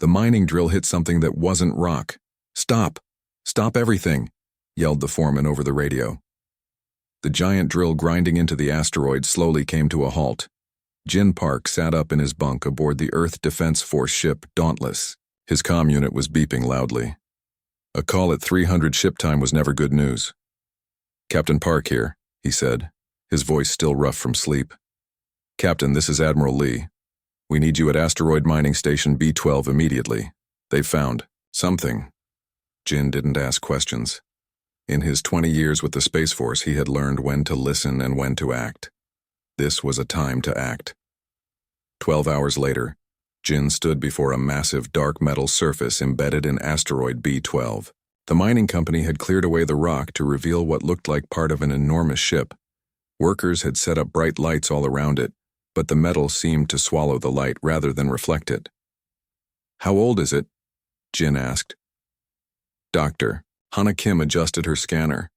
The mining drill hit something that wasn't rock. "Stop! Stop everything!" yelled the foreman over the radio. The giant drill grinding into the asteroid slowly came to a halt. Jin Park sat up in his bunk aboard the Earth Defense Force ship Dauntless. His comm unit was beeping loudly. A call at 300 ship time was never good news. "Captain Park here," he said, his voice still rough from sleep. "Captain, this is Admiral Lee. We need you at Asteroid Mining Station B12 immediately. They've found something." Jin didn't ask questions. In his 20 years with the Space Force, he had learned when to listen and when to act. This was a time to act. 12 hours later, Jin stood before a massive dark metal surface embedded in asteroid B12. The mining company had cleared away the rock to reveal what looked like part of an enormous ship. Workers had set up bright lights all around it, but the metal seemed to swallow the light rather than reflect it. "How old is it?" Jin asked. "Doctor." Hana Kim adjusted her scanner.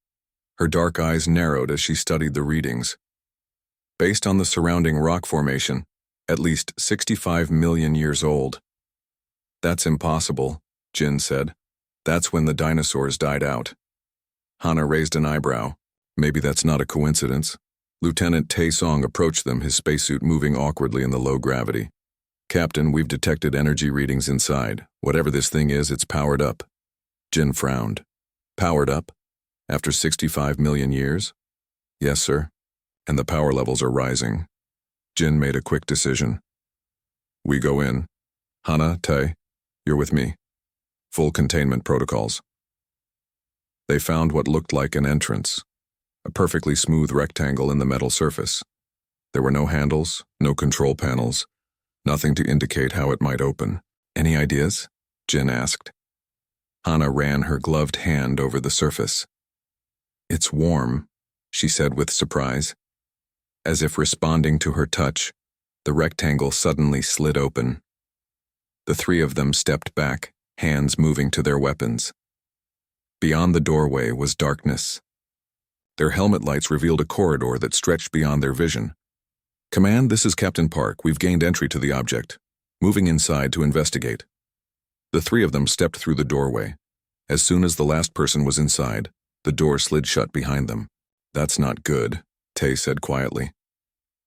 Her dark eyes narrowed as she studied the readings. "Based on the surrounding rock formation, at least 65 million years old." "That's impossible," Jin said. "That's when the dinosaurs died out." Hana raised an eyebrow. "Maybe that's not a coincidence." Lieutenant Tae Song approached them, his spacesuit moving awkwardly in the low gravity. "Captain, we've detected energy readings inside. Whatever this thing is, it's powered up." Jin frowned. "Powered up? After 65 million years?" "Yes, sir. And the power levels are rising." Jin made a quick decision. "We go in. Hana, Tae, you're with me. Full containment protocols." They found what looked like an entrance, a perfectly smooth rectangle in the metal surface. There were no handles, no control panels, nothing to indicate how it might open. "Any ideas?" Jin asked. Hana ran her gloved hand over the surface. "It's warm," she said with surprise. As if responding to her touch, the rectangle suddenly slid open. The three of them stepped back, hands moving to their weapons. Beyond the doorway was darkness. Their helmet lights revealed a corridor that stretched beyond their vision. "Command, this is Captain Park. We've gained entry to the object. Moving inside to investigate." The three of them stepped through the doorway. As soon as the last person was inside, the door slid shut behind them. "That's not good," Tae said quietly.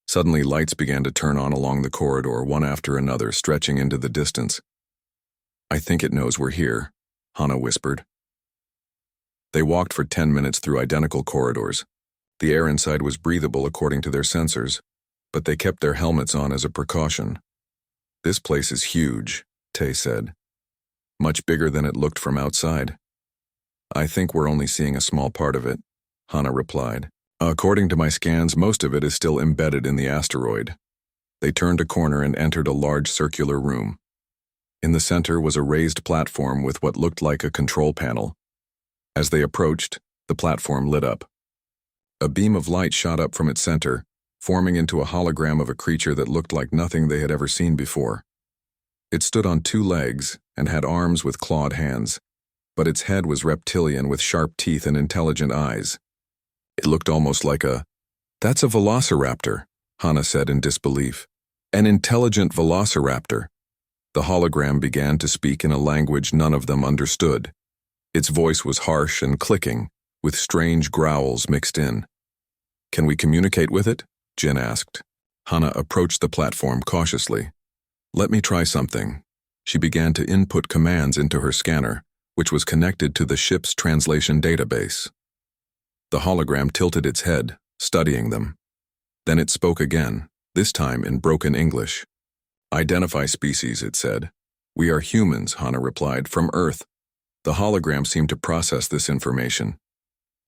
Suddenly, lights began to turn on along the corridor, one after another, stretching into the distance. "I think it knows we're here," Hana whispered. They walked for 10 minutes through identical corridors. The air inside was breathable according to their sensors, but they kept their helmets on as a precaution. "This place is huge," Tae said. "Much bigger than it looked from outside." "I think we're only seeing a small part of it," Hana replied. "According to my scans, most of it is still embedded in the asteroid." They turned a corner and entered a large circular room. In the center was a raised platform with what looked like a control panel. As they approached, the platform lit up. A beam of light shot up from its center, forming into a hologram of a creature that looked like nothing they had ever seen before. It stood on 2 legs and had arms with clawed hands, but its head was reptilian with sharp teeth and intelligent eyes. It looked almost like "That's a velociraptor," Hana said in disbelief. "An intelligent velociraptor." The hologram began to speak in a language none of them understood. Its voice was harsh and clicking, with strange growls mixed in. "Can we communicate with it?" Jin asked. Hana approached the platform cautiously. "Let me try something." She began to input commands into her scanner, which was connected to the ship's translation database. The hologram tilted its head, studying them. Then it spoke again, this time in broken English. "Identify species," it said. "We are humans," Hana replied, "from Earth." The hologram seemed to process this information.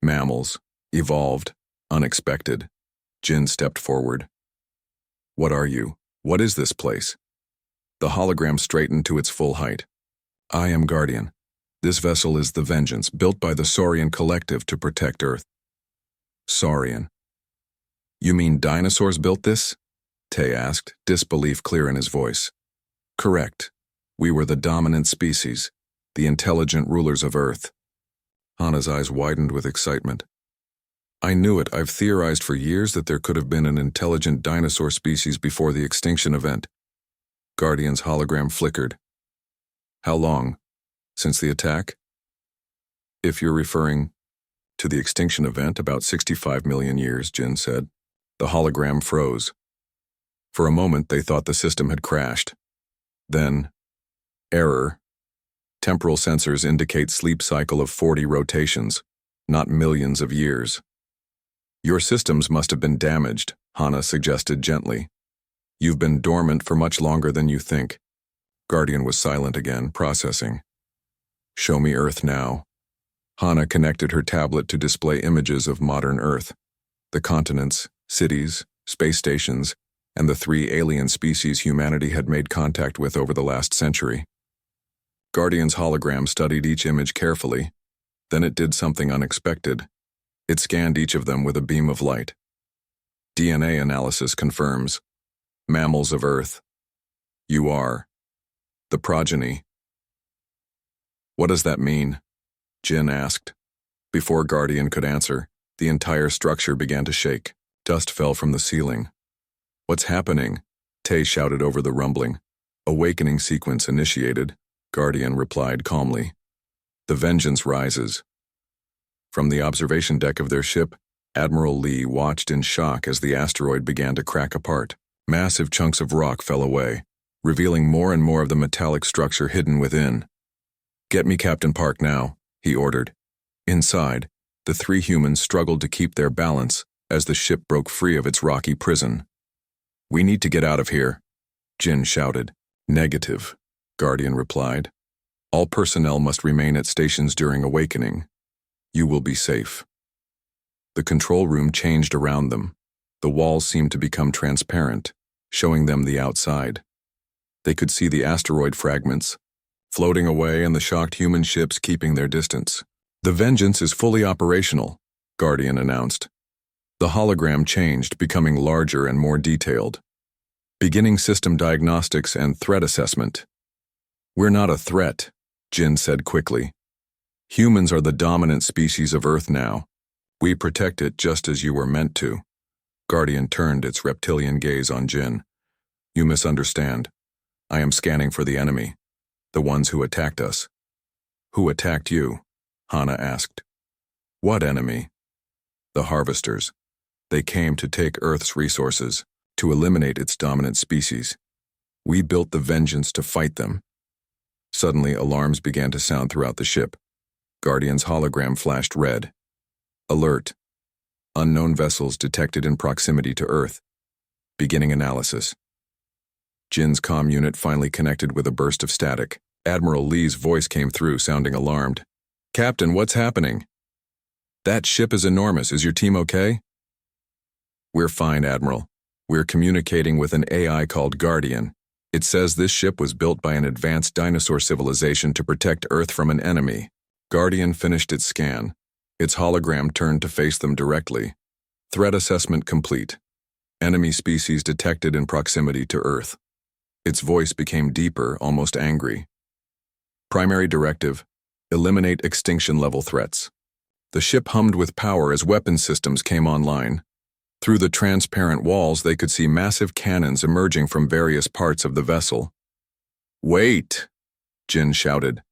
"Mammals, evolved, unexpected." Jin stepped forward. "What are you? What is this place?" The hologram straightened to its full height. "I am Guardian. This vessel is the Vengeance, built by the Saurian Collective to protect Earth." "Saurian? You mean dinosaurs built this?" Tae asked, disbelief clear in his voice. "Correct. We were the dominant species, the intelligent rulers of Earth." Hana's eyes widened with excitement. "I knew it. I've theorized for years that there could have been an intelligent dinosaur species before the extinction event." Guardian's hologram flickered. How long? Since the attack? If you're referring to the extinction event, about 65 million years, Jin said. The hologram froze. For a moment, they thought the system had crashed. Then, error. Temporal sensors indicate sleep cycle of 40 rotations, not millions of years. Your systems must have been damaged, Hana suggested gently. You've been dormant for much longer than you think. Guardian was silent again, processing. Show me Earth now. Hana connected her tablet to display images of modern Earth. The continents, cities, space stations, and the 3 alien species humanity had made contact with over the last century. Guardian's hologram studied each image carefully. Then it did something unexpected. It scanned each of them with a beam of light. DNA analysis confirms. Mammals of Earth. You are the progeny. What does that mean? Jin asked. Before Guardian could answer, the entire structure began to shake. Dust fell from the ceiling. What's happening? Tay shouted over the rumbling. Awakening sequence initiated, Guardian replied calmly. The vengeance rises. From the observation deck of their ship, Admiral Lee watched in shock as the asteroid began to crack apart. Massive chunks of rock fell away, revealing more and more of the metallic structure hidden within. Get me Captain Park now, he ordered. Inside, the 3 humans struggled to keep their balance as the ship broke free of its rocky prison. We need to get out of here, Jin shouted. Negative, Guardian replied. All personnel must remain at stations during awakening. You will be safe. The control room changed around them. The walls seemed to become transparent, showing them the outside. They could see the asteroid fragments, floating away and the shocked human ships keeping their distance. The Vengeance is fully operational, Guardian announced. The hologram changed, becoming larger and more detailed. Beginning system diagnostics and threat assessment. We're not a threat, Jin said quickly. Humans are the dominant species of Earth now. We protect it just as you were meant to. Guardian turned its reptilian gaze on Jin. You misunderstand. I am scanning for the enemy. The ones who attacked us. Who attacked you? Hana asked. What enemy? The Harvesters. They came to take Earth's resources, to eliminate its dominant species. We built the Vengeance to fight them. Suddenly, alarms began to sound throughout the ship. Guardian's hologram flashed red. Alert. Unknown vessels detected in proximity to Earth. Beginning analysis. Jin's comm unit finally connected with a burst of static. Admiral Lee's voice came through, sounding alarmed. Captain, what's happening? That ship is enormous. Is your team okay? We're fine, Admiral. We're communicating with an AI called Guardian. It says this ship was built by an advanced dinosaur civilization to protect Earth from an enemy. Guardian finished its scan. Its hologram turned to face them directly. Threat assessment complete. Enemy species detected in proximity to Earth. Its voice became deeper, almost angry. Primary directive: eliminate extinction-level threats. The ship hummed with power as weapon systems came online. Through the transparent walls, they could see massive cannons emerging from various parts of the vessel. Wait, Jin shouted.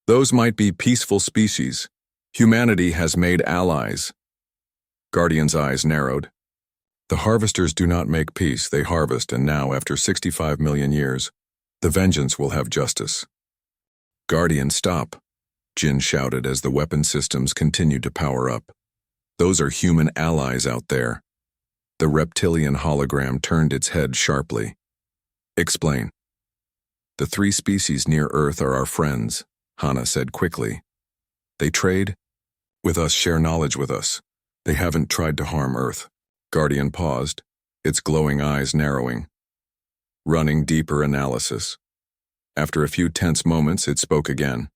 Those might be peaceful species. Humanity has made allies. Guardian's eyes narrowed. The Harvesters do not make peace, they harvest, and now, after 65 million years, the Vengeance will have justice. Guardian, stop, Jin shouted as the weapon systems continued to power up. Those are human allies out there. The reptilian hologram turned its head sharply. Explain. The 3 species near Earth are our friends, Hana said quickly. They trade with us, share knowledge with us. They haven't tried to harm Earth. Guardian paused, its glowing eyes narrowing. Running deeper analysis. After a few tense moments, it spoke again.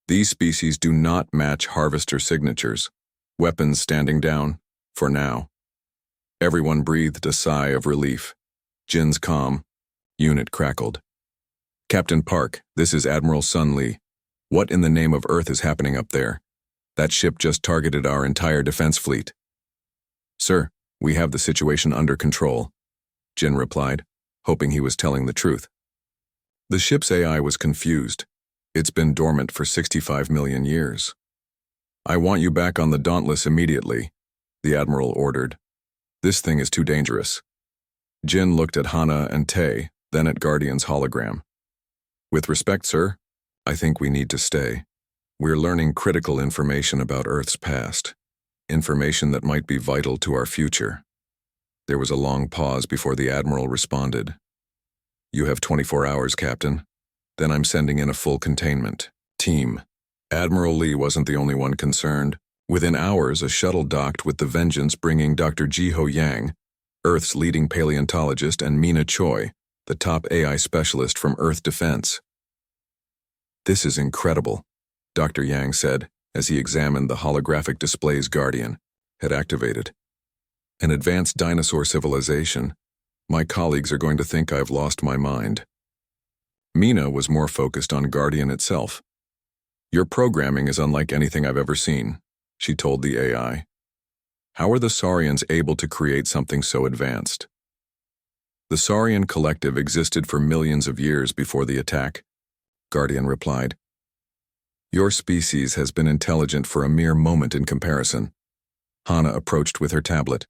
These species do not match Harvester signatures. Weapons standing down, for now. Everyone breathed a sigh of relief. Jin's comm unit crackled. Captain Park, this is Admiral Sun Lee. What in the name of Earth is happening up there? That ship just targeted our entire defense fleet. Sir, we have the situation under control, Jin replied, hoping he was telling the truth. The ship's AI was confused. It's been dormant for 65 million years. I want you back on the Dauntless immediately, the Admiral ordered. This thing is too dangerous. Jin looked at Hana and Tay, then at Guardian's hologram. With respect, sir, I think we need to stay. We're learning critical information about Earth's past, information that might be vital to our future. There was a long pause before the Admiral responded. You have 24 hours, Captain. Then I'm sending in a full containment team. Admiral Lee wasn't the only one concerned. Within hours, a shuttle docked with the Vengeance, bringing Dr. Jiho Yang, Earth's leading paleontologist, and Mina Choi, the top AI specialist from Earth Defense. This is incredible, Dr. Yang said as he examined the holographic displays Guardian had activated. An advanced dinosaur civilization. My colleagues are going to think I've lost my mind. Mina was more focused on Guardian itself. Your programming is unlike anything I've ever seen, she told the AI. How are the Saurians able to create something so advanced? The Saurian collective existed for millions of years before the attack, Guardian replied. Your species has been intelligent for a mere moment in comparison. Hana approached with her tablet.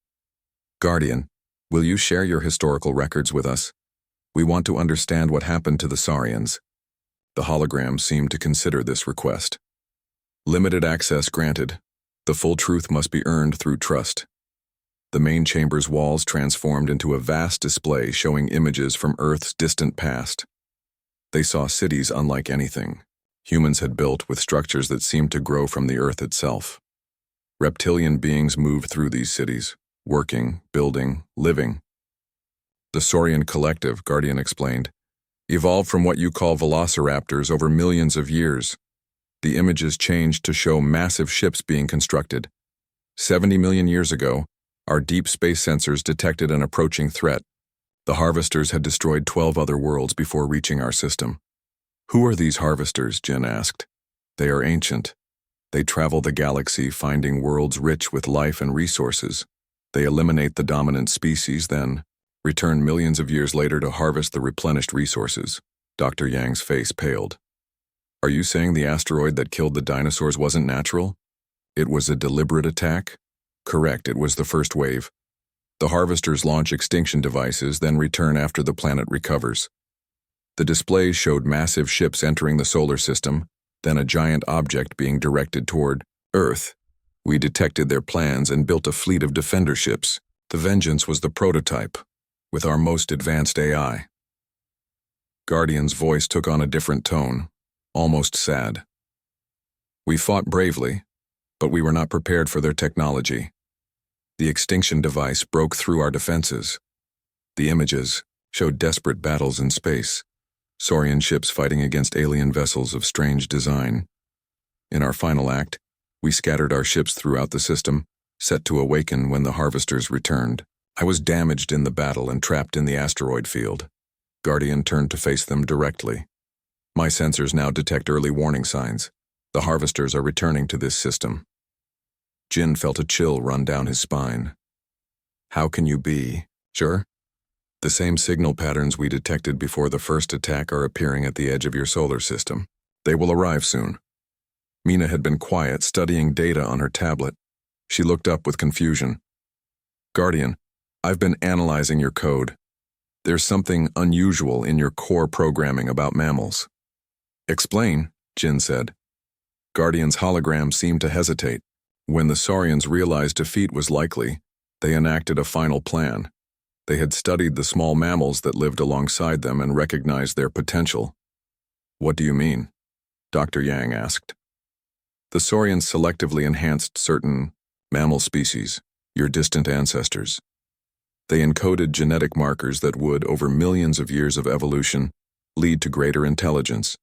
Guardian, will you share your historical records with us? We want to understand what happened to the Saurians. The hologram seemed to consider this request. Limited access granted. The full truth must be earned through trust. The main chamber's walls transformed into a vast display showing images from Earth's distant past. They saw cities unlike anything humans had built, with structures that seemed to grow from the Earth itself. Reptilian beings moved through these cities, working, building, living. The Saurian collective, Guardian explained, evolved from what you call velociraptors over millions of years. The images changed to show massive ships being constructed. 70 million years ago, our deep space sensors detected an approaching threat. The harvesters had destroyed 12 other worlds before reaching our system. Who are these harvesters? Jin asked. They are ancient. They travel the galaxy, finding worlds rich with life and resources. They eliminate the dominant species, then return millions of years later to harvest the replenished resources. Dr. Yang's face paled. Are you saying the asteroid that killed the dinosaurs wasn't natural? It was a deliberate attack? Correct, it was the first wave. The harvesters launch extinction devices, then return after the planet recovers. The displays showed massive ships entering the solar system, then a giant object being directed toward Earth. We detected their plans and built a fleet of defender ships. The Vengeance was the prototype, with our most advanced AI. Guardian's voice took on a different tone, almost sad. We fought bravely, but we were not prepared for their technology. The extinction device broke through our defenses. The images showed desperate battles in space, Saurian ships fighting against alien vessels of strange design. In our final act, we scattered our ships throughout the system, set to awaken when the harvesters returned. I was damaged in the battle and trapped in the asteroid field. Guardian turned to face them directly. My sensors now detect early warning signs. The harvesters are returning to this system. Jin felt a chill run down his spine. How can you be sure? The same signal patterns we detected before the first attack are appearing at the edge of your solar system. They will arrive soon. Mina had been quiet, studying data on her tablet. She looked up with confusion. Guardian, I've been analyzing your code. There's something unusual in your core programming about mammals. Explain, Jin said. Guardian's hologram seemed to hesitate. When the Saurians realized defeat was likely, they enacted a final plan. They had studied the small mammals that lived alongside them and recognized their potential. What do you mean? Dr. Yang asked. The Saurians selectively enhanced certain mammal species, your distant ancestors. They encoded genetic markers that would, over millions of years of evolution, lead to greater intelligence.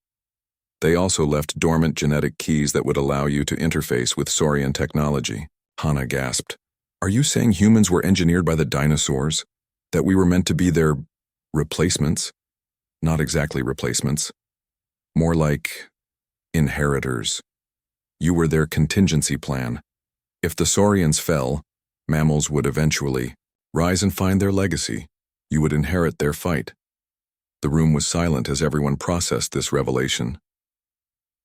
They also left dormant genetic keys that would allow you to interface with Saurian technology. Hana gasped. Are you saying humans were engineered by the dinosaurs? That we were meant to be their replacements? Not exactly replacements. More like inheritors. You were their contingency plan. If the Saurians fell, mammals would eventually rise and find their legacy. You would inherit their fight. The room was silent as everyone processed this revelation.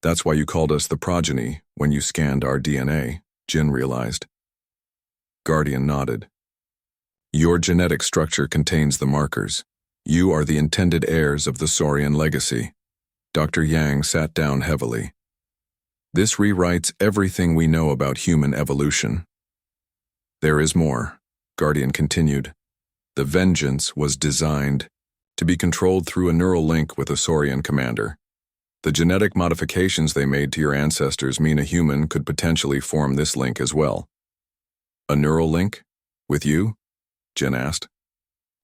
That's why you called us the progeny when you scanned our DNA, Jin realized. Guardian nodded. Your genetic structure contains the markers. You are the intended heirs of the Saurian legacy. Dr. Yang sat down heavily. This rewrites everything we know about human evolution. There is more, Guardian continued. The Vengeance was designed to be controlled through a neural link with a Saurian commander. The genetic modifications they made to your ancestors mean a human could potentially form this link as well. A neural link? With you? Jin asked.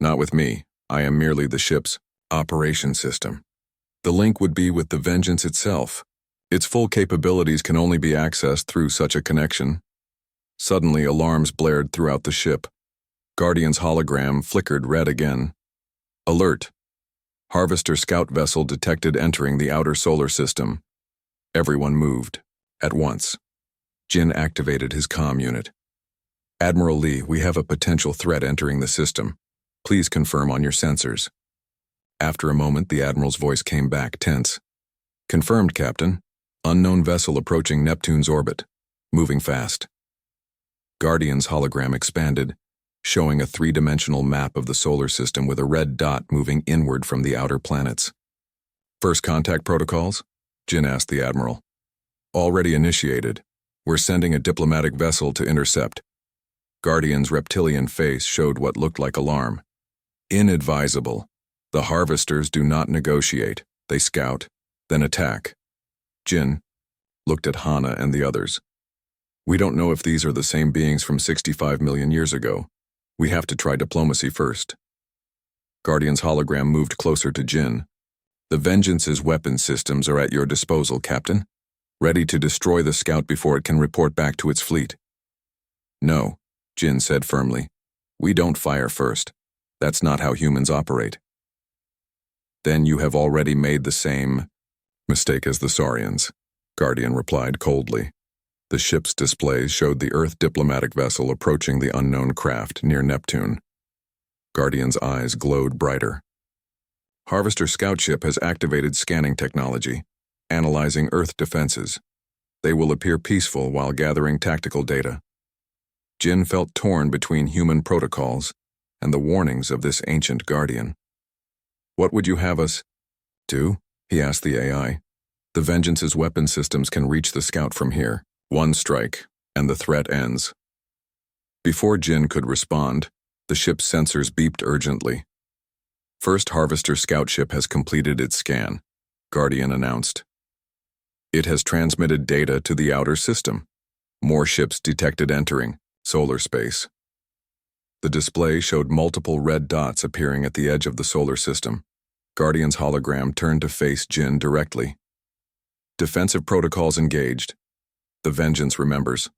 Not with me. I am merely the ship's operation system. The link would be with the Vengeance itself. Its full capabilities can only be accessed through such a connection. Suddenly, alarms blared throughout the ship. Guardian's hologram flickered red again. Alert! Harvester scout vessel detected entering the outer solar system. Everyone moved. At once. Jin activated his comm unit. Admiral Lee, we have a potential threat entering the system. Please confirm on your sensors. After a moment, the Admiral's voice came back, tense. Confirmed, Captain. Unknown vessel approaching Neptune's orbit. Moving fast. Guardian's hologram expanded, showing a three-dimensional map of the solar system with a red dot moving inward from the outer planets. First contact protocols? Jin asked the Admiral. Already initiated. We're sending a diplomatic vessel to intercept. Guardian's reptilian face showed what looked like alarm. Inadvisable. The Harvesters do not negotiate. They scout, then attack. Jin looked at Hana and the others. We don't know if these are the same beings from 65 million years ago. We have to try diplomacy first. Guardian's hologram moved closer to Jin. The Vengeance's weapon systems are at your disposal, Captain. Ready to destroy the scout before it can report back to its fleet. No, Jin said firmly. We don't fire first. That's not how humans operate. Then you have already made the same mistake as the Saurians, Guardian replied coldly. The ship's displays showed the Earth diplomatic vessel approaching the unknown craft near Neptune. Guardian's eyes glowed brighter. Harvester scout ship has activated scanning technology, analyzing Earth defenses. They will appear peaceful while gathering tactical data. Jin felt torn between human protocols and the warnings of this ancient Guardian. What would you have us do? He asked the AI. The Vengeance's weapon systems can reach the scout from here. One strike, and the threat ends. Before Jin could respond, the ship's sensors beeped urgently. First Harvester scout ship has completed its scan, Guardian announced. It has transmitted data to the outer system. More ships detected entering solar space. The display showed multiple red dots appearing at the edge of the solar system. Guardian's hologram turned to face Jin directly. Defensive protocols engaged. The Vengeance remembers.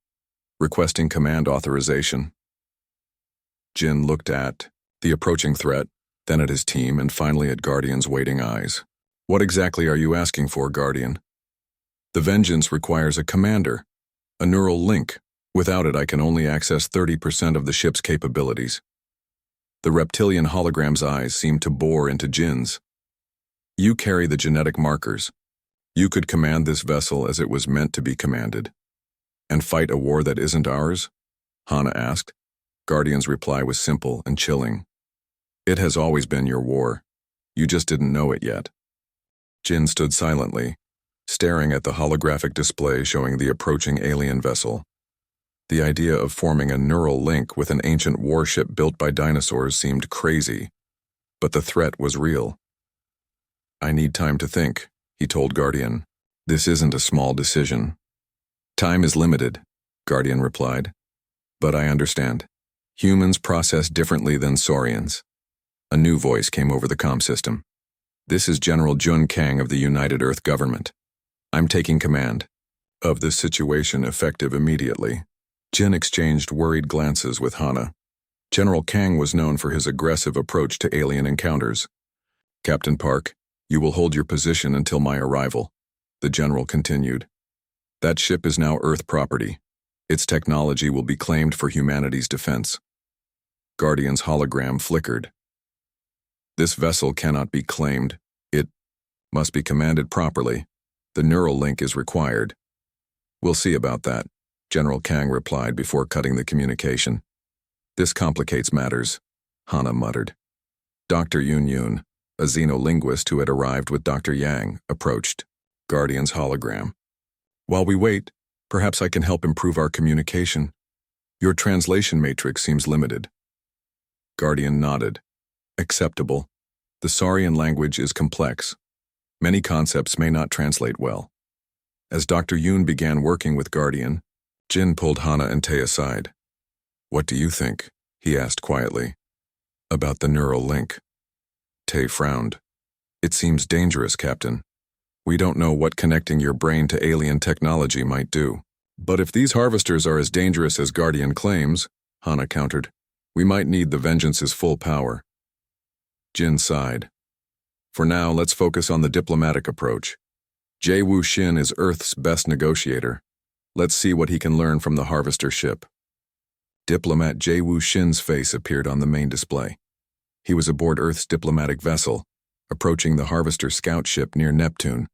Requesting command authorization. Jin looked at the approaching threat, then at his team, and finally at Guardian's waiting eyes. What exactly are you asking for, Guardian? The Vengeance requires a commander, a neural link. Without it, I can only access 30% of the ship's capabilities. The reptilian hologram's eyes seemed to bore into Jin's. You carry the genetic markers. You could command this vessel as it was meant to be commanded. And fight a war that isn't ours? Hana asked. Guardian's reply was simple and chilling. It has always been your war. You just didn't know it yet. Jin stood silently, staring at the holographic display showing the approaching alien vessel. The idea of forming a neural link with an ancient warship built by dinosaurs seemed crazy, but the threat was real. I need time to think, he told Guardian. This isn't a small decision. Time is limited, Guardian replied. But I understand. Humans process differently than Saurians. A new voice came over the comm system. This is General Jun Kang of the United Earth Government. I'm taking command of this situation effective immediately. Jin exchanged worried glances with Hana. General Kang was known for his aggressive approach to alien encounters. Captain Park, you will hold your position until my arrival, the general continued. That ship is now Earth property. Its technology will be claimed for humanity's defense. Guardian's hologram flickered. This vessel cannot be claimed. It must be commanded properly. The neural link is required. We'll see about that, General Kang replied before cutting the communication. This complicates matters, Hana muttered. Dr. Yun, a xenolinguist who had arrived with Dr. Yang, approached. Guardian's hologram. While we wait, perhaps I can help improve our communication. Your translation matrix seems limited. Guardian nodded. Acceptable. The Saurian language is complex. Many concepts may not translate well. As Dr. Yun began working with Guardian, Jin pulled Hana and Tay aside. What do you think? He asked quietly. About the neural link. Tay frowned. It seems dangerous, Captain. We don't know what connecting your brain to alien technology might do. But if these harvesters are as dangerous as Guardian claims, Hana countered, we might need the Vengeance's full power. Jin sighed. For now, let's focus on the diplomatic approach. Jie Wuxin is Earth's best negotiator. Let's see what he can learn from the harvester ship. Diplomat Jie Wuxin's face appeared on the main display. He was aboard Earth's diplomatic vessel, approaching the harvester scout ship near Neptune.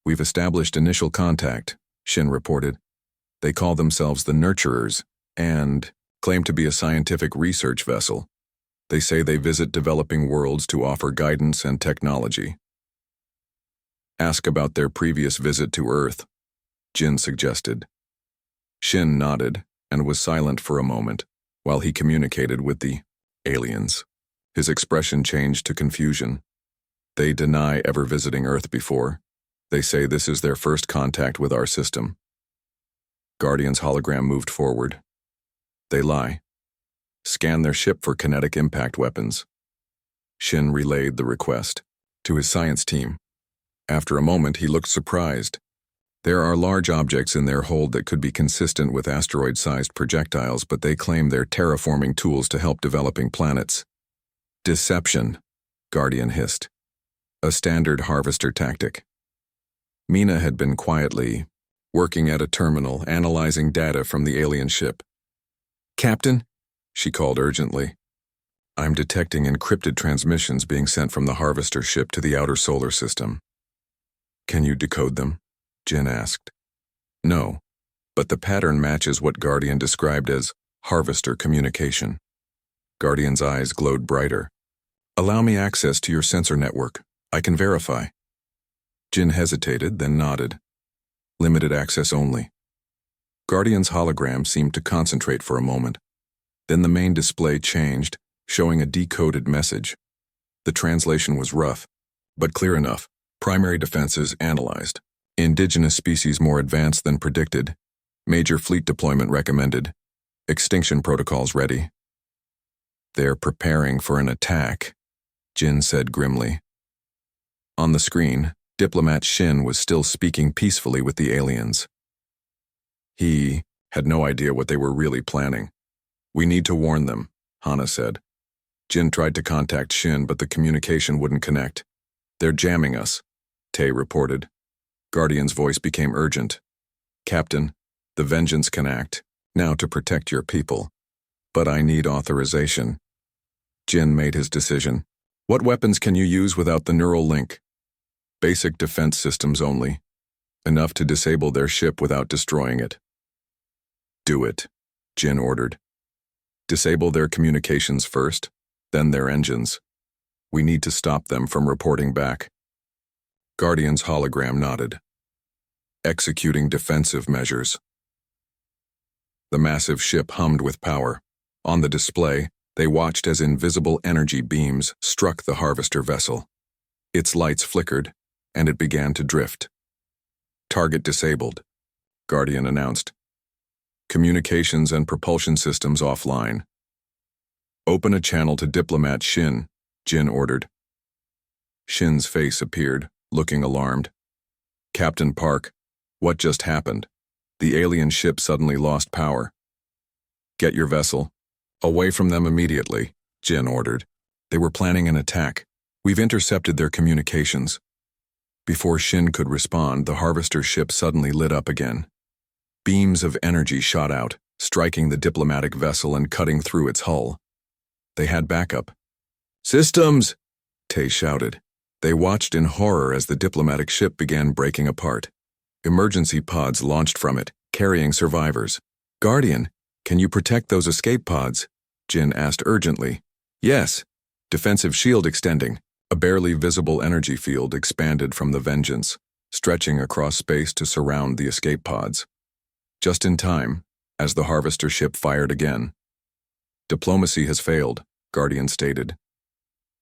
We've established initial contact, Shin reported. They call themselves the Nurturers and claim to be a scientific research vessel. They say they visit developing worlds to offer guidance and technology. Ask about their previous visit to Earth, Jin suggested. Shin nodded and was silent for a moment while he communicated with the aliens. His expression changed to confusion. They deny ever visiting Earth before. They say this is their first contact with our system. Guardian's hologram moved forward. They lie. Scan their ship for kinetic impact weapons. Shin relayed the request to his science team. After a moment, he looked surprised. There are large objects in their hold that could be consistent with asteroid-sized projectiles, but they claim they're terraforming tools to help developing planets. Deception, Guardian hissed. A standard harvester tactic. Mina had been quietly working at a terminal, analyzing data from the alien ship. Captain, she called urgently. I'm detecting encrypted transmissions being sent from the harvester ship to the outer solar system. Can you decode them? Jin asked. No, but the pattern matches what Guardian described as harvester communication. Guardian's eyes glowed brighter. Allow me access to your sensor network. I can verify. Jin hesitated, then nodded. Limited access only. Guardian's hologram seemed to concentrate for a moment. Then the main display changed, showing a decoded message. The translation was rough, but clear enough. Primary defenses analyzed. Indigenous species more advanced than predicted. Major fleet deployment recommended. Extinction protocols ready. They're preparing for an attack, Jin said grimly. On the screen, Diplomat Shin was still speaking peacefully with the aliens. He had no idea what they were really planning. We need to warn them, Hana said. Jin tried to contact Shin, but the communication wouldn't connect. They're jamming us, Tay reported. Guardian's voice became urgent. Captain, the Vengeance can act, now to protect your people. But I need authorization. Jin made his decision. What weapons can you use without the neural link? Basic defense systems only. Enough to disable their ship without destroying it. Do it, Jin ordered. Disable their communications first, then their engines. We need to stop them from reporting back. Guardian's hologram nodded. Executing defensive measures. The massive ship hummed with power. On the display, they watched as invisible energy beams struck the harvester vessel. Its lights flickered, and it began to drift. Target disabled, Guardian announced. Communications and propulsion systems offline. Open a channel to Diplomat Shin, Jin ordered. Shin's face appeared, looking alarmed. Captain Park, what just happened? The alien ship suddenly lost power. Get your vessel. Away from them immediately, Jin ordered. They were planning an attack. We've intercepted their communications. Before Shin could respond, the harvester ship suddenly lit up again. Beams of energy shot out, striking the diplomatic vessel and cutting through its hull. They had backup. Systems! Tay shouted. They watched in horror as the diplomatic ship began breaking apart. Emergency pods launched from it, carrying survivors. Guardian, can you protect those escape pods? Jin asked urgently. Yes. Defensive shield extending. A barely visible energy field expanded from the Vengeance, stretching across space to surround the escape pods. Just in time, as the Harvester ship fired again. Diplomacy has failed, Guardian stated.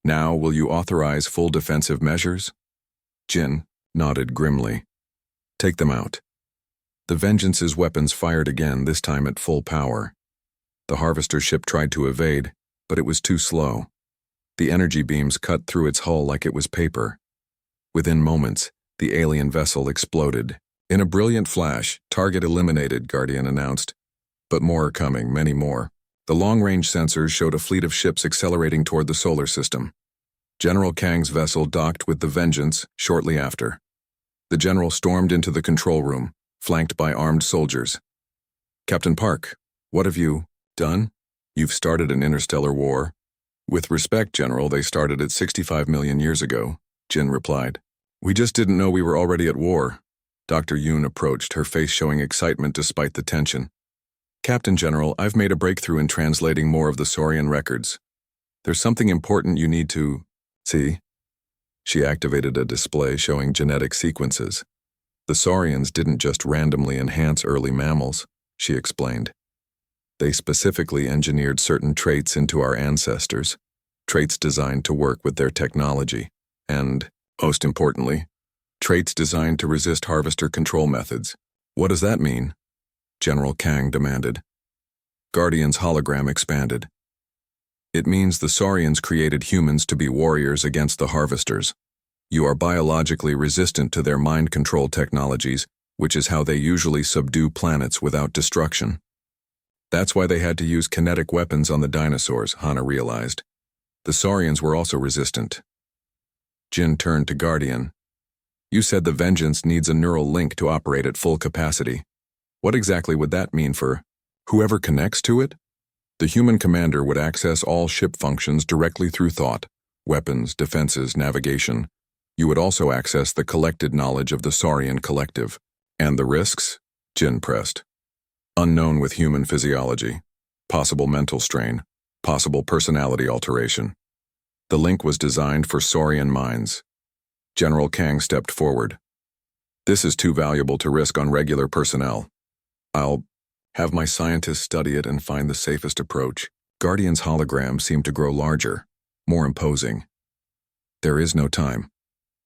Now will you authorize full defensive measures? Jin nodded grimly. Take them out. The Vengeance's weapons fired again, this time at full power. The Harvester ship tried to evade, but it was too slow. The energy beams cut through its hull like it was paper. Within moments, the alien vessel exploded. In a brilliant flash, target eliminated, Guardian announced. But more are coming, many more. The long-range sensors showed a fleet of ships accelerating toward the solar system. General Kang's vessel docked with the Vengeance shortly after. The general stormed into the control room, flanked by armed soldiers. Captain Park, what have you done? You've started an interstellar war. With respect, General, they started it 65 million years ago, Jin replied. We just didn't know we were already at war. Dr. Yoon approached, her face showing excitement despite the tension. Captain General, I've made a breakthrough in translating more of the Saurian records. There's something important you need to see. She activated a display showing genetic sequences. The Saurians didn't just randomly enhance early mammals, she explained. They specifically engineered certain traits into our ancestors, traits designed to work with their technology, and, most importantly, traits designed to resist harvester control methods. What does that mean? General Kang demanded. Guardian's hologram expanded. It means the Saurians created humans to be warriors against the harvesters. You are biologically resistant to their mind control technologies, which is how they usually subdue planets without destruction. That's why they had to use kinetic weapons on the dinosaurs, Hana realized. The Saurians were also resistant. Jin turned to Guardian. You said the Vengeance needs a neural link to operate at full capacity. What exactly would that mean for whoever connects to it? The human commander would access all ship functions directly through thought, weapons, defenses, navigation. You would also access the collected knowledge of the Saurian collective. And the risks? Jin pressed. Unknown with human physiology, possible mental strain, possible personality alteration. The link was designed for Saurian minds. General Kang stepped forward. This is too valuable to risk on regular personnel. I'll have my scientists study it and find the safest approach. Guardian's hologram seemed to grow larger, more imposing. There is no time.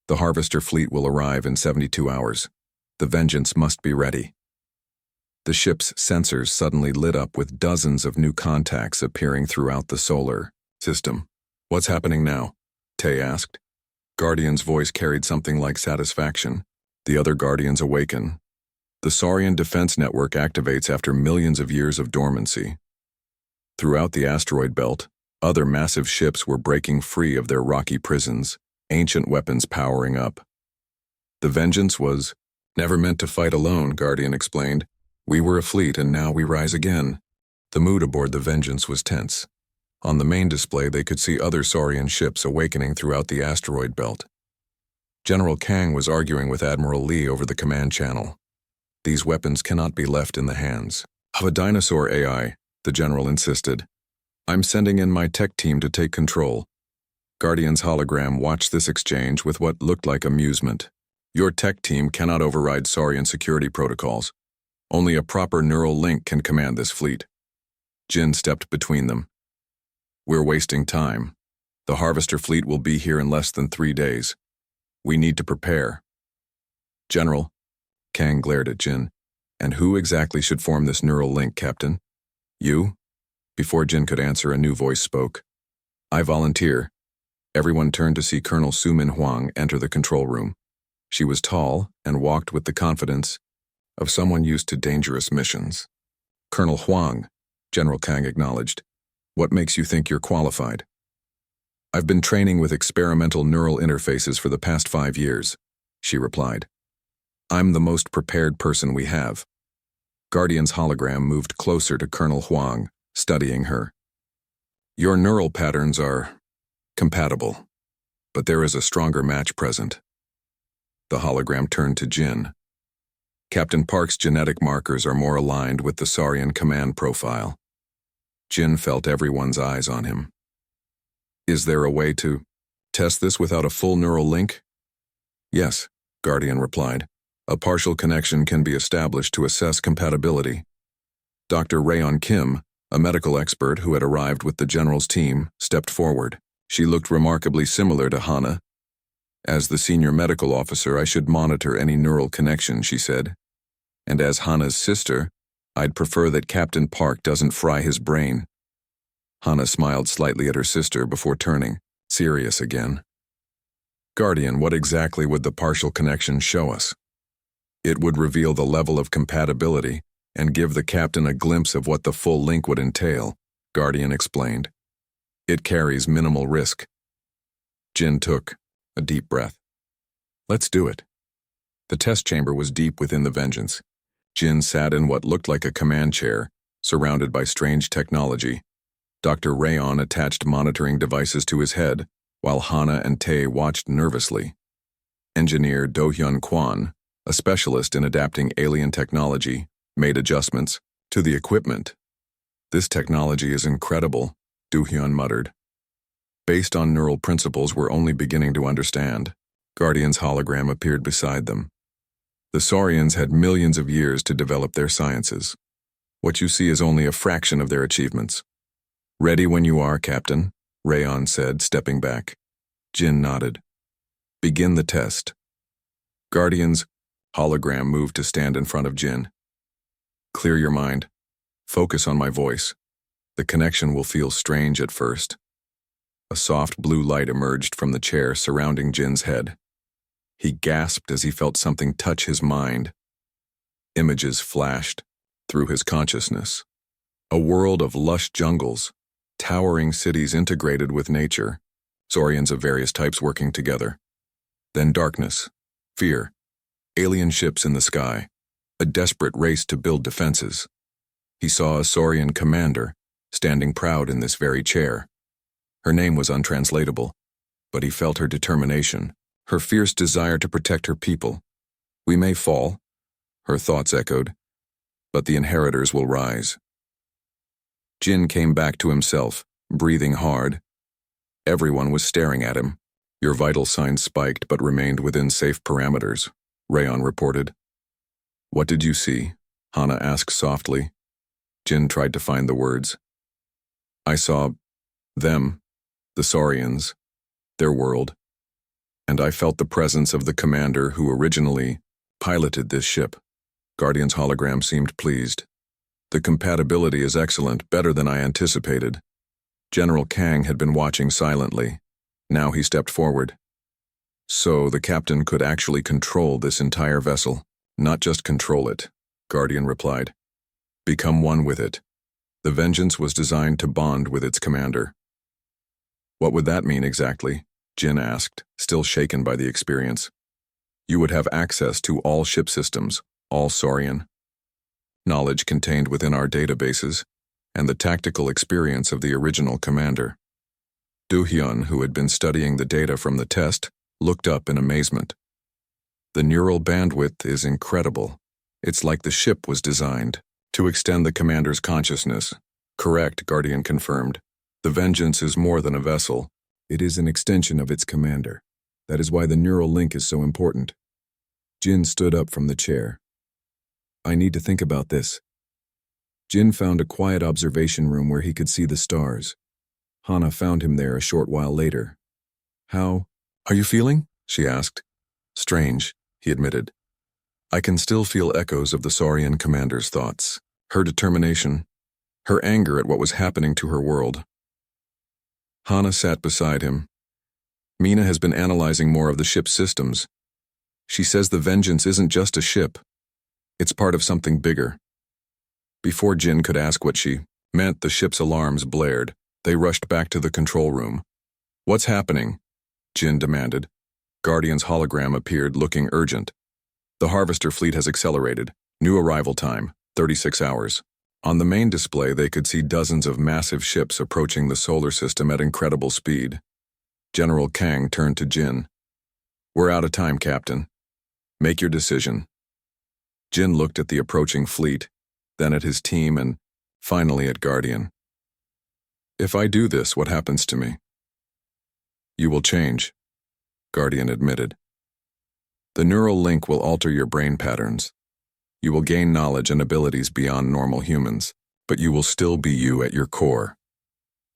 The Harvester fleet will arrive in 72 hours. The Vengeance must be ready. The ship's sensors suddenly lit up with dozens of new contacts appearing throughout the solar system. What's happening now? Tay asked. Guardian's voice carried something like satisfaction. The other Guardians awaken. The Saurian defense network activates after millions of years of dormancy. Throughout the asteroid belt, other massive ships were breaking free of their rocky prisons, ancient weapons powering up. The Vengeance was never meant to fight alone, Guardian explained. We were a fleet and now we rise again. The mood aboard the Vengeance was tense. On the main display they could see other Saurian ships awakening throughout the asteroid belt. General Kang was arguing with Admiral Lee over the command channel. These weapons cannot be left in the hands of a dinosaur AI, the general insisted. I'm sending in my tech team to take control. Guardian's hologram watched this exchange with what looked like amusement. Your tech team cannot override Saurian security protocols. Only a proper neural link can command this fleet. Jin stepped between them. We're wasting time. The Harvester fleet will be here in less than 3 days. We need to prepare. General, Kang glared at Jin. And who exactly should form this neural link, Captain? You? Before Jin could answer, a new voice spoke. I volunteer. Everyone turned to see Colonel Su-Min Huang enter the control room. She was tall and walked with the confidence of someone used to dangerous missions. Colonel Huang, General Kang acknowledged. What makes you think you're qualified? I've been training with experimental neural interfaces for the past 5 years, she replied. I'm the most prepared person we have. Guardian's hologram moved closer to Colonel Huang, studying her. Your neural patterns are Compatible. But there is a stronger match present. The hologram turned to Jin. Captain Park's genetic markers are more aligned with the Saurian command profile. Jin felt everyone's eyes on him. Is there a way to test this without a full neural link? Yes, Guardian replied. A partial connection can be established to assess compatibility. Dr. Rayon Kim, a medical expert who had arrived with the general's team, stepped forward. She looked remarkably similar to Hana. As the senior medical officer, I should monitor any neural connection, she said. And as Hana's sister, I'd prefer that Captain Park doesn't fry his brain. Hana smiled slightly at her sister before turning, serious again. Guardian, what exactly would the partial connection show us? It would reveal the level of compatibility and give the captain a glimpse of what the full link would entail, Guardian explained. It carries minimal risk. Jin took a deep breath. Let's do it. The test chamber was deep within the Vengeance. Jin sat in what looked like a command chair, surrounded by strange technology. Dr. Rayon attached monitoring devices to his head, while Hana and Tae watched nervously. Engineer Do-hyun Kwon, a specialist in adapting alien technology, made adjustments to the equipment. This technology is incredible, Do-hyun muttered. Based on neural principles we're only beginning to understand. Guardian's hologram appeared beside them. The Saurians had millions of years to develop their sciences. What you see is only a fraction of their achievements. Ready when you are, Captain, Rayon said, stepping back. Jin nodded. Begin the test. Guardian's hologram moved to stand in front of Jin. Clear your mind. Focus on my voice. The connection will feel strange at first. A soft blue light emerged from the chair surrounding Jin's head. He gasped as he felt something touch his mind. Images flashed through his consciousness. A world of lush jungles, towering cities integrated with nature, Saurians of various types working together. Then darkness, fear, alien ships in the sky, a desperate race to build defenses. He saw a Saurian commander, standing proud in this very chair. Her name was untranslatable, but he felt her determination, her fierce desire to protect her people. We may fall, her thoughts echoed, but the inheritors will rise. Jin came back to himself, breathing hard. Everyone was staring at him. Your vital signs spiked but remained within safe parameters, Rayon reported. What did you see? Hana asked softly. Jin tried to find the words. I saw them, the Saurians, their world, and I felt the presence of the commander who originally piloted this ship. Guardian's hologram seemed pleased. The compatibility is excellent, better than I anticipated. General Kang had been watching silently. Now he stepped forward. So the captain could actually control this entire vessel, not just control it, Guardian replied. Become one with it. The Vengeance was designed to bond with its commander. What would that mean exactly? Jin asked, still shaken by the experience. You would have access to all ship systems, all Saurian. Knowledge contained within our databases, and the tactical experience of the original commander. Do-hyun, who had been studying the data from the test, looked up in amazement. The neural bandwidth is incredible. It's like the ship was designed to extend the commander's consciousness. Correct, Guardian confirmed. The Vengeance is more than a vessel. It is an extension of its commander. That is why the neural link is so important. Jin stood up from the chair. I need to think about this. Jin found a quiet observation room where he could see the stars. Hana found him there a short while later. How are you feeling? She asked. Strange, he admitted. I can still feel echoes of the Saurian commander's thoughts, her determination, her anger at what was happening to her world. Hana sat beside him. Mina has been analyzing more of the ship's systems. She says the Vengeance isn't just a ship. It's part of something bigger. Before Jin could ask what she meant, the ship's alarms blared. They rushed back to the control room. What's happening? Jin demanded. Guardian's hologram appeared, looking urgent. The Harvester fleet has accelerated. New arrival time, 36 hours. On the main display, they could see dozens of massive ships approaching the solar system at incredible speed. General Kang turned to Jin. We're out of time, Captain. Make your decision. Jin looked at the approaching fleet, then at his team, and finally at Guardian. If I do this, what happens to me? You will change, Guardian admitted. The neural link will alter your brain patterns. You will gain knowledge and abilities beyond normal humans, but you will still be you at your core.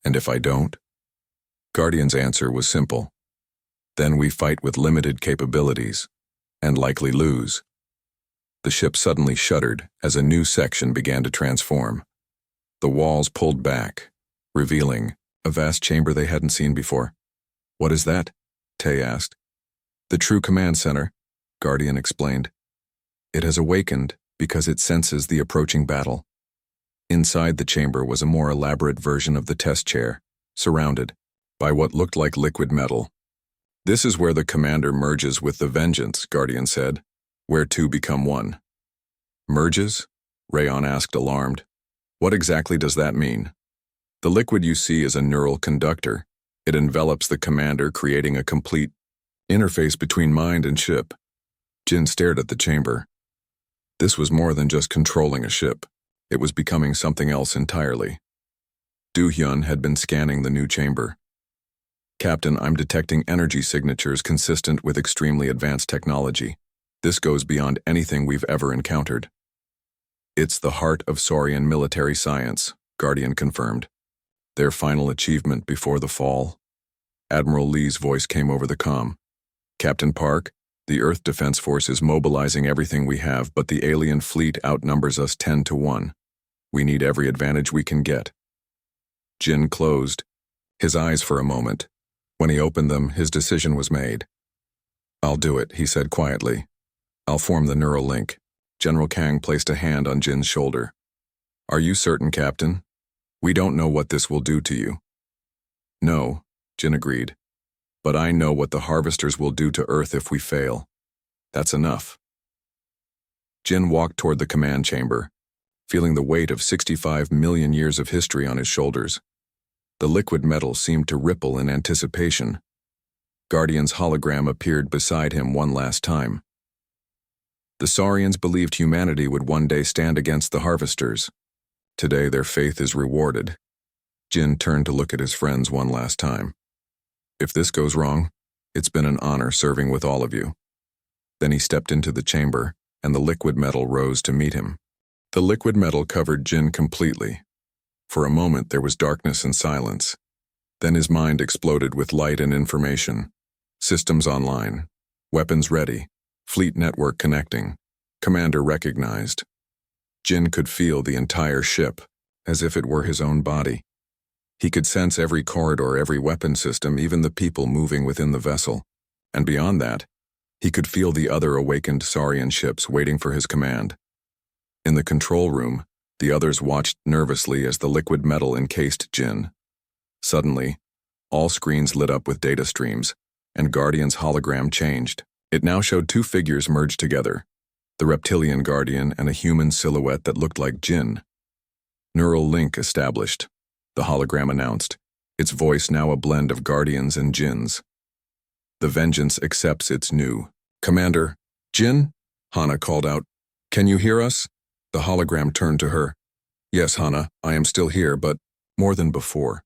And if I don't? Guardian's answer was simple. Then we fight with limited capabilities, and likely lose. The ship suddenly shuddered as a new section began to transform. The walls pulled back, revealing a vast chamber they hadn't seen before. What is that? Tay asked. The true command center, Guardian explained. It has awakened because it senses the approaching battle. Inside the chamber was a more elaborate version of the test chair, surrounded by what looked like liquid metal. This is where the commander merges with the Vengeance, Guardian said, where two become one. Merges? Rayon asked, alarmed. What exactly does that mean? The liquid you see is a neural conductor. It envelops the commander, creating a complete interface between mind and ship. Jin stared at the chamber. This was more than just controlling a ship. It was becoming something else entirely. Do-hyun had been scanning the new chamber. Captain, I'm detecting energy signatures consistent with extremely advanced technology. This goes beyond anything we've ever encountered. It's the heart of Saurian military science, Guardian confirmed. Their final achievement before the fall. Admiral Lee's voice came over the comm. Captain Park, the Earth Defense Force is mobilizing everything we have, but the alien fleet outnumbers us 10-1. We need every advantage we can get. Jin closed his eyes for a moment. When he opened them, his decision was made. I'll do it, he said quietly. I'll form the neural link. General Kang placed a hand on Jin's shoulder. Are you certain, Captain? We don't know what this will do to you. No, Jin agreed. But I know what the harvesters will do to Earth if we fail. That's enough. Jin walked toward the command chamber, feeling the weight of 65 million years of history on his shoulders. The liquid metal seemed to ripple in anticipation. Guardian's hologram appeared beside him one last time. The Saurians believed humanity would one day stand against the harvesters. Today their faith is rewarded. Jin turned to look at his friends one last time. If this goes wrong, it's been an honor serving with all of you. Then he stepped into the chamber, and the liquid metal rose to meet him. The liquid metal covered Jin completely. For a moment there was darkness and silence. Then his mind exploded with light and information. Systems online. Weapons ready. Fleet network connecting. Commander recognized. Jin could feel the entire ship, as if it were his own body. He could sense every corridor, every weapon system, even the people moving within the vessel. And beyond that, he could feel the other awakened Saurian ships waiting for his command. In the control room, the others watched nervously as the liquid metal encased Jin. Suddenly, all screens lit up with data streams, and Guardian's hologram changed. It now showed two figures merged together, the reptilian Guardian and a human silhouette that looked like Jin. Neural link established, the hologram announced, its voice now a blend of Guardians and Jin's. The Vengeance accepts its new commander. Jin? Hana called out. Can you hear us? The hologram turned to her. Yes, Hana, I am still here, but more than before.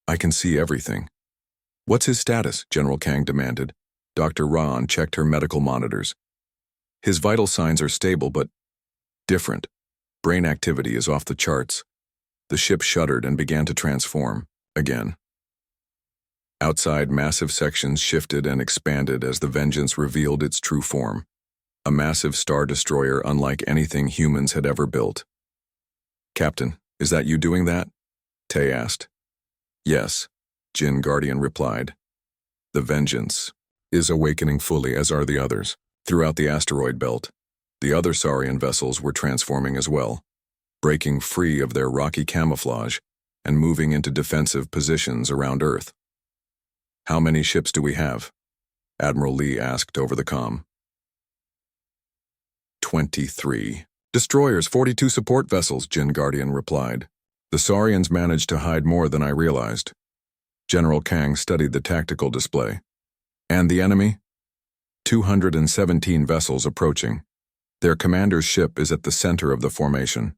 I can see everything. What's his status? General Kang demanded. Dr. Ran checked her medical monitors. His vital signs are stable, but different. Brain activity is off the charts. The ship shuddered and began to transform, again. Outside, massive sections shifted and expanded as the Vengeance revealed its true form. A massive star destroyer unlike anything humans had ever built. Captain, is that you doing that? Tay asked. Yes, Jin Guardian replied. The Vengeance is awakening fully, as are the others. Throughout the asteroid belt, the other Saurian vessels were transforming as well, breaking free of their rocky camouflage and moving into defensive positions around Earth. How many ships do we have? Admiral Lee asked over the comm. 23. Destroyers, 42 support vessels, Jin Guardian replied. The Saurians managed to hide more than I realized. General Kang studied the tactical display. And the enemy? 217 vessels approaching. Their commander's ship is at the center of the formation.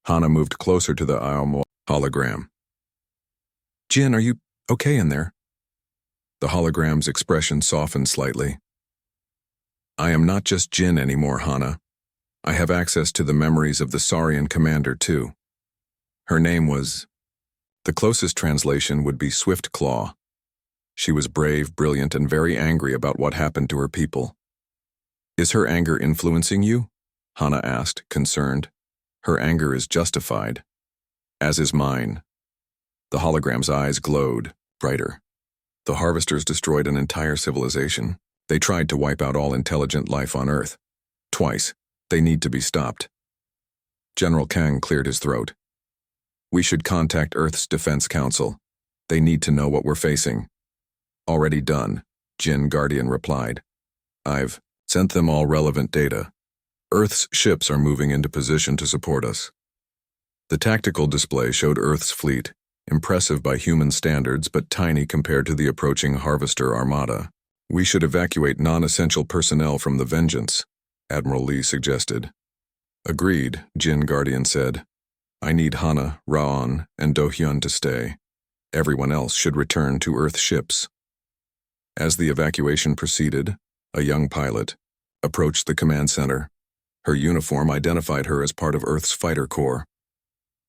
Hana moved closer to the Aomo hologram. Jin, are you okay in there? The hologram's expression softened slightly. I am not just Jin anymore, Hana. I have access to the memories of the Saurian commander, too. Her name was... The closest translation would be Swift Claw. She was brave, brilliant, and very angry about what happened to her people. Is her anger influencing you? Hana asked, concerned. Her anger is justified. As is mine. The hologram's eyes glowed, brighter. The Harvesters destroyed an entire civilization. They tried to wipe out all intelligent life on Earth. Twice. They need to be stopped. General Kang cleared his throat. We should contact Earth's Defense Council. They need to know what we're facing. Already done, Jin Guardian replied. I've sent them all relevant data. Earth's ships are moving into position to support us. The tactical display showed Earth's fleet, impressive by human standards but tiny compared to the approaching Harvester armada. We should evacuate non-essential personnel from the Vengeance, Admiral Lee suggested. Agreed, Jin Guardian said. I need Hana, Raon, and Do-hyun to stay. Everyone else should return to Earth ships. As the evacuation proceeded, a young pilot approached the command center. Her uniform identified her as part of Earth's fighter corps.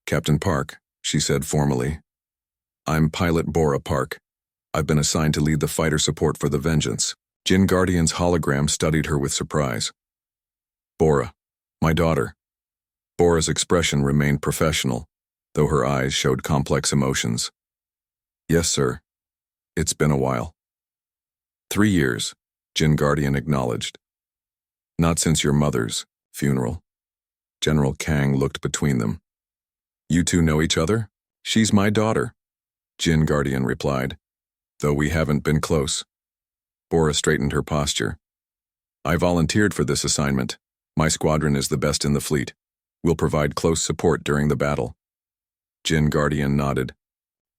Captain Park, she said formally. I'm Pilot Bora Park. I've been assigned to lead the fighter support for the Vengeance. Jin Guardian's hologram studied her with surprise. Bora, my daughter. Bora's expression remained professional, though her eyes showed complex emotions. Yes, sir. It's been a while. 3 years, Jin Guardian acknowledged. Not since your mother's funeral. General Kang looked between them. You two know each other? She's my daughter, Jin Guardian replied, though we haven't been close. Bora straightened her posture. I volunteered for this assignment. My squadron is the best in the fleet. We'll provide close support during the battle. Jin Guardian nodded.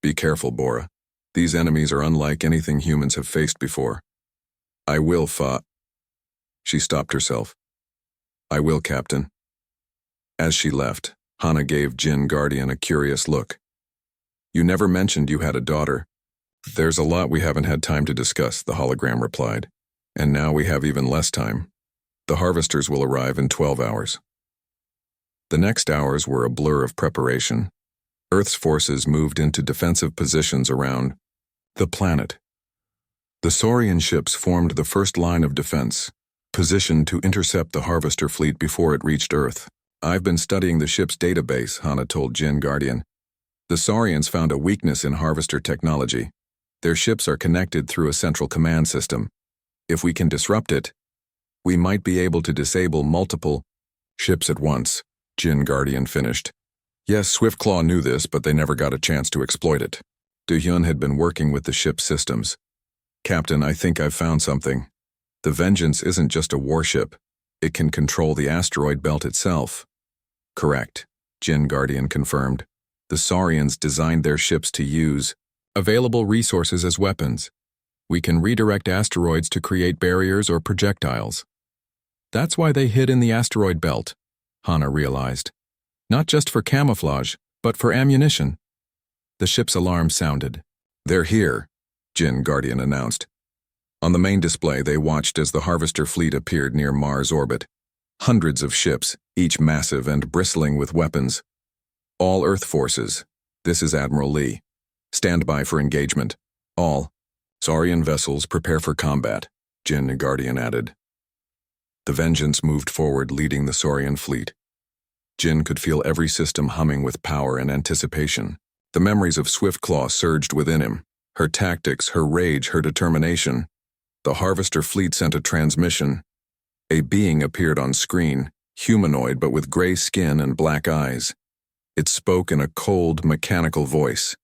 Be careful, Bora. These enemies are unlike anything humans have faced before. I will fight. She stopped herself. I will, Captain. As she left, Hana gave Jin Guardian a curious look. You never mentioned you had a daughter. There's a lot we haven't had time to discuss, the hologram replied. And now we have even less time. The Harvesters will arrive in 12 hours. The next hours were a blur of preparation. Earth's forces moved into defensive positions around the planet. The Saurian ships formed the first line of defense, positioned to intercept the Harvester fleet before it reached Earth. I've been studying the ship's database, Hana told Jin Guardian. The Saurians found a weakness in Harvester technology. Their ships are connected through a central command system. If we can disrupt it, we might be able to disable multiple ships at once, Jin Guardian finished. Yes, Swiftclaw knew this, but they never got a chance to exploit it. Do-hyun had been working with the ship's systems. Captain, I think I've found something. The Vengeance isn't just a warship. It can control the asteroid belt itself. Correct, Jin Guardian confirmed. The Saurians designed their ships to use available resources as weapons. We can redirect asteroids to create barriers or projectiles. That's why they hid in the asteroid belt, Hana realized. Not just for camouflage, but for ammunition. The ship's alarm sounded. They're here, Jin Guardian announced. On the main display, they watched as the Harvester fleet appeared near Mars orbit. Hundreds of ships, each massive and bristling with weapons. All Earth forces. This is Admiral Lee. Stand by for engagement. All Saurian vessels prepare for combat, Jin Guardian added. The Vengeance moved forward, leading the Saurian fleet. Jin could feel every system humming with power and anticipation. The memories of Swiftclaw surged within him. Her tactics, her rage, her determination. The Harvester fleet sent a transmission. A being appeared on screen, humanoid but with gray skin and black eyes. It spoke in a cold, mechanical voice.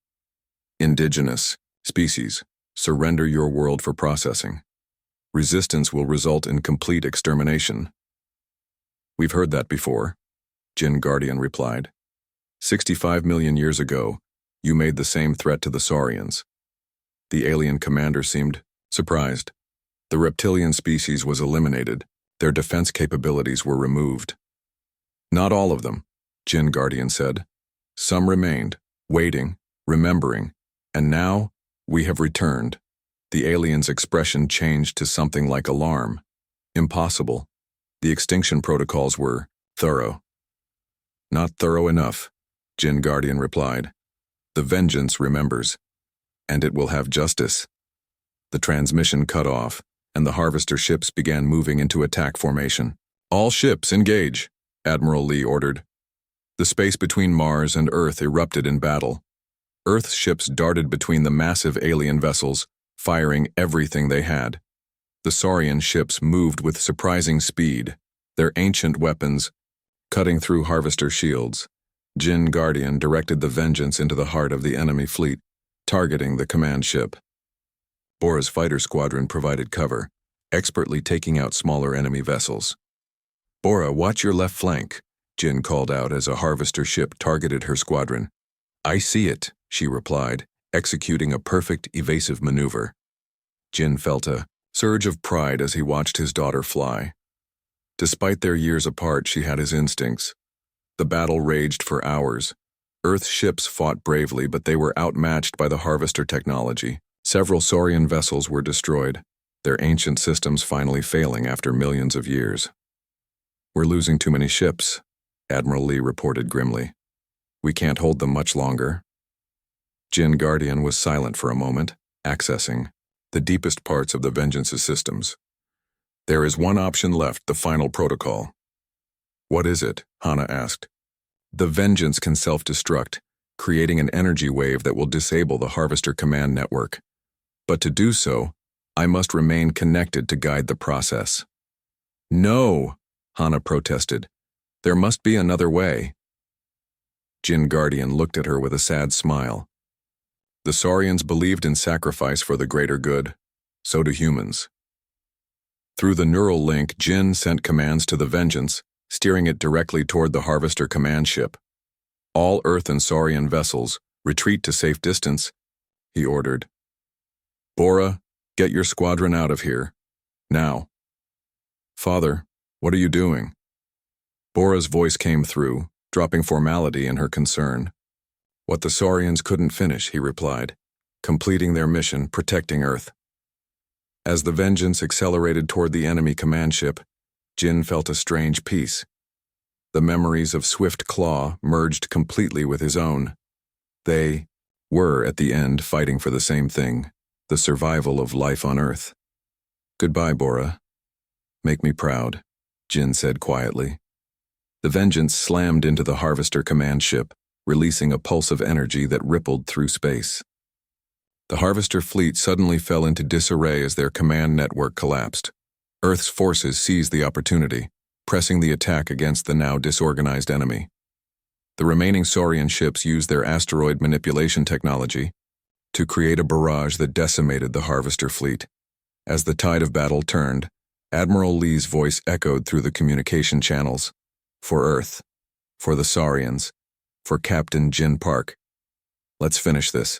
Indigenous species, surrender your world for processing. Resistance will result in complete extermination. We've heard that before, Jin Guardian replied. 65 million years ago, you made the same threat to the Saurians. The alien commander seemed surprised. The reptilian species was eliminated. Their defense capabilities were removed. Not all of them, Jin Guardian said. Some remained, waiting, remembering, and now we have returned. The alien's expression changed to something like alarm. Impossible. The extinction protocols were thorough. Not thorough enough, Jin Guardian replied. The vengeance remembers, and it will have justice. The transmission cut off, and the harvester ships began moving into attack formation. All ships engage, Admiral Lee ordered. The space between Mars and Earth erupted in battle. Earth's ships darted between the massive alien vessels, firing everything they had. The Saurian ships moved with surprising speed, their ancient weapons cutting through harvester shields. Jin Guardian directed the vengeance into the heart of the enemy fleet, targeting the command ship. Bora's fighter squadron provided cover, expertly taking out smaller enemy vessels. Bora, watch your left flank, Jin called out as a harvester ship targeted her squadron. I see it, she replied, executing a perfect evasive maneuver. Jin felt a surge of pride as he watched his daughter fly. Despite their years apart, she had his instincts. The battle raged for hours. Earth's ships fought bravely, but they were outmatched by the harvester technology. Several Saurian vessels were destroyed, their ancient systems finally failing after millions of years. We're losing too many ships, Admiral Lee reported grimly. We can't hold them much longer. Jin Guardian was silent for a moment, accessing the deepest parts of the Vengeance's systems. There is one option left, the final protocol. What is it? Hana asked. The Vengeance can self-destruct, creating an energy wave that will disable the Harvester command network. But to do so, I must remain connected to guide the process. No, Hana protested. There must be another way. Jin Guardian looked at her with a sad smile. The Saurians believed in sacrifice for the greater good. So do humans. Through the neural link, Jin sent commands to the Vengeance, steering it directly toward the Harvester command ship. All Earth and Saurian vessels, retreat to safe distance, he ordered. Bora, get your squadron out of here. Now. Father, what are you doing? Bora's voice came through, dropping formality in her concern. What the Saurians couldn't finish, he replied, completing their mission, protecting Earth. As the Vengeance accelerated toward the enemy command ship, Jin felt a strange peace. The memories of Swift Claw merged completely with his own. They were, at the end, fighting for the same thing, the survival of life on Earth. Goodbye, Bora. Make me proud, Jin said quietly. The Vengeance slammed into the Harvester command ship, releasing a pulse of energy that rippled through space. The Harvester fleet suddenly fell into disarray as their command network collapsed. Earth's forces seized the opportunity, pressing the attack against the now disorganized enemy. The remaining Saurian ships used their asteroid manipulation technology to create a barrage that decimated the Harvester fleet. As the tide of battle turned, Admiral Lee's voice echoed through the communication channels. For Earth, for the Saurians, for Captain Jin Park. Let's finish this.